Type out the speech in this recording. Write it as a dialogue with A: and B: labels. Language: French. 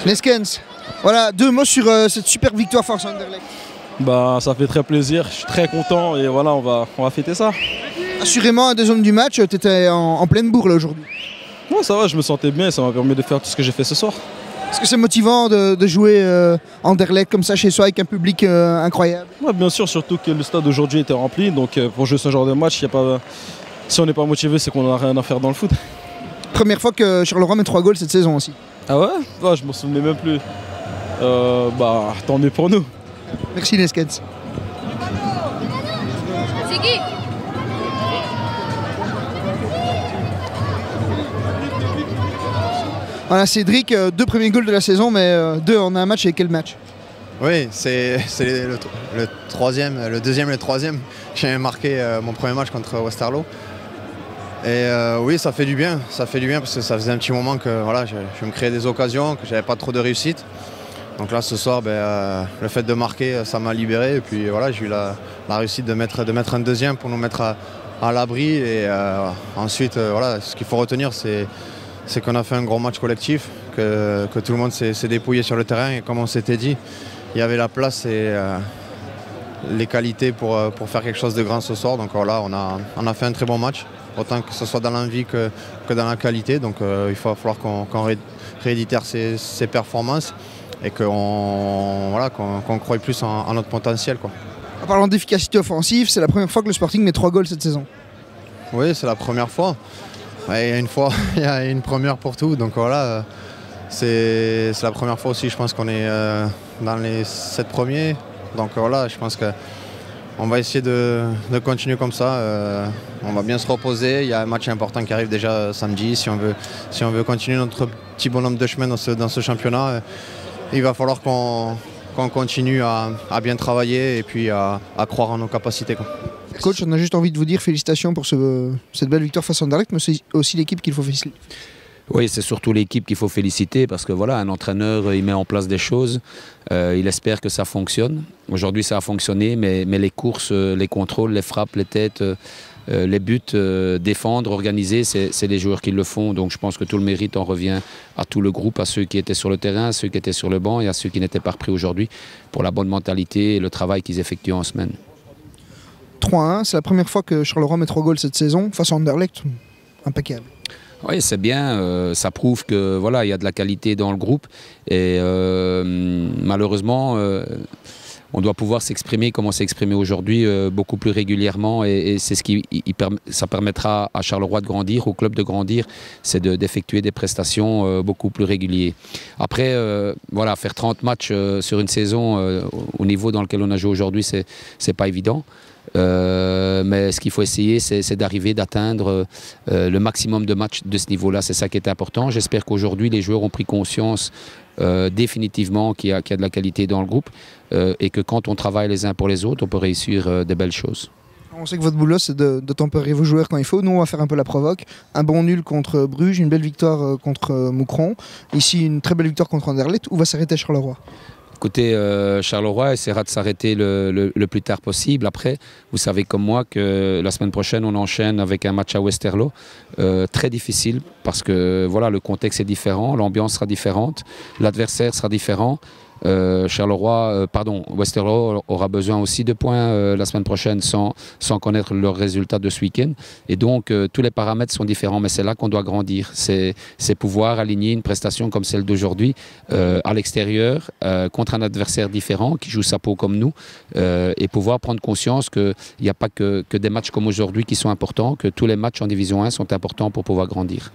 A: Neskens, voilà, 2 mots sur cette super victoire face à Anderlecht.
B: Bah, ça fait très plaisir, je suis très content et voilà, on va fêter ça.
A: Assurément, un des hommes du match, tu étais en pleine bourre là aujourd'hui.
B: Ouais, ça va, je me sentais bien et ça m'a permis de faire tout ce que j'ai fait ce soir.
A: Est-ce que c'est motivant de jouer Anderlecht comme ça chez soi avec un public incroyable?
B: Ouais, bien sûr, surtout que le stade aujourd'hui était rempli, donc pour jouer ce genre de match, si on n'est pas motivé, c'est qu'on n'a rien à faire dans le foot.
A: Première fois que Charleroi met 3 goals cette saison aussi.
B: Ah ouais? Je m'en souvenais même plus. Bah, tant mieux pour nous.
A: Merci Neskens.
C: C'est qui?
A: Voilà Cédric, 2 premiers goals de la saison, mais 2 en un match, et quel match?
D: Oui, c'est le troisième, le deuxième et le troisième. J'ai marqué mon premier match contre Westerlo. Et oui, ça fait du bien parce que ça faisait un petit moment que voilà, je me créais des occasions, que j'avais pas trop de réussite. Donc là, ce soir, le fait de marquer, ça m'a libéré. Et puis voilà, j'ai eu la réussite de mettre un deuxième pour nous mettre à l'abri. Et ensuite, voilà, ce qu'il faut retenir, c'est qu'on a fait un gros match collectif, que tout le monde s'est dépouillé sur le terrain. Et comme on s'était dit, il y avait la place et les qualités pour faire quelque chose de grand ce soir. Donc voilà, on a fait un très bon match, autant que ce soit dans l'envie que dans la qualité. Donc il va falloir qu'on rééditère ces performances et qu'on croie plus en notre potentiel, quoi.
A: En parlant d'efficacité offensive, c'est la première fois que le Sporting met 3 goals cette saison.
D: Oui, c'est la première fois. Ouais, il y a une première pour tout. Donc voilà, c'est la première fois aussi, je pense qu'on est dans les 7 premiers. Donc voilà, je pense qu'on va essayer de continuer comme ça. On va bien se reposer. Il y a un match important qui arrive déjà samedi. Si on veut continuer notre petit bonhomme de chemin dans ce championnat, il va falloir qu'on continue à bien travailler et puis à croire en nos capacités, quoi.
A: Coach, on a juste envie de vous dire félicitations pour cette belle victoire face à Anderlecht, mais c'est aussi l'équipe qu'il faut féliciter.
E: Oui, c'est surtout l'équipe qu'il faut féliciter parce que voilà, un entraîneur, il met en place des choses, il espère que ça fonctionne. Aujourd'hui, ça a fonctionné, mais les courses, les contrôles, les frappes, les têtes, les buts, défendre, organiser, c'est les joueurs qui le font. Donc je pense que tout le mérite en revient à tout le groupe, à ceux qui étaient sur le terrain, à ceux qui étaient sur le banc et à ceux qui n'étaient pas repris aujourd'hui pour la bonne mentalité et le travail qu'ils effectuent en semaine.
A: 3-1, c'est la première fois que Charleroi met 3 goals cette saison face à Anderlecht. Impeccable.
E: Oui, c'est bien. Ça prouve que voilà, il y a de la qualité dans le groupe et malheureusement, on doit pouvoir s'exprimer comme on s'est exprimé aujourd'hui beaucoup plus régulièrement et c'est ce qui ça permettra à Charleroi de grandir, au club de grandir, c'est d'effectuer des prestations beaucoup plus régulières. Après, voilà, faire 30 matchs sur une saison au niveau dans lequel on a joué aujourd'hui, c'est pas évident. Mais ce qu'il faut essayer, c'est d'arriver, d'atteindre le maximum de matchs de ce niveau-là. C'est ça qui est important. J'espère qu'aujourd'hui, les joueurs ont pris conscience définitivement qu'il y a de la qualité dans le groupe et que quand on travaille les uns pour les autres, on peut réussir de belles choses.
A: On sait que votre boulot, c'est de tempérer vos joueurs quand il faut. Nous, on va faire un peu la provoque. Un bon nul contre Bruges, une belle victoire contre Moucron. Ici, une très belle victoire contre Anderlecht. Où va s'arrêter Charleroi?
E: Écoutez, Charleroi essaiera de s'arrêter le plus tard possible. Après, vous savez comme moi que la semaine prochaine, on enchaîne avec un match à Westerlo. Très difficile parce que voilà, le contexte est différent, l'ambiance sera différente, l'adversaire sera différent. Westerlo aura besoin aussi de points la semaine prochaine sans connaître leurs résultats de ce week-end. Et donc, tous les paramètres sont différents, mais c'est là qu'on doit grandir. C'est pouvoir aligner une prestation comme celle d'aujourd'hui à l'extérieur contre un adversaire différent qui joue sa peau comme nous et pouvoir prendre conscience qu'il n'y a pas que des matchs comme aujourd'hui qui sont importants, que tous les matchs en Division 1 sont importants pour pouvoir grandir.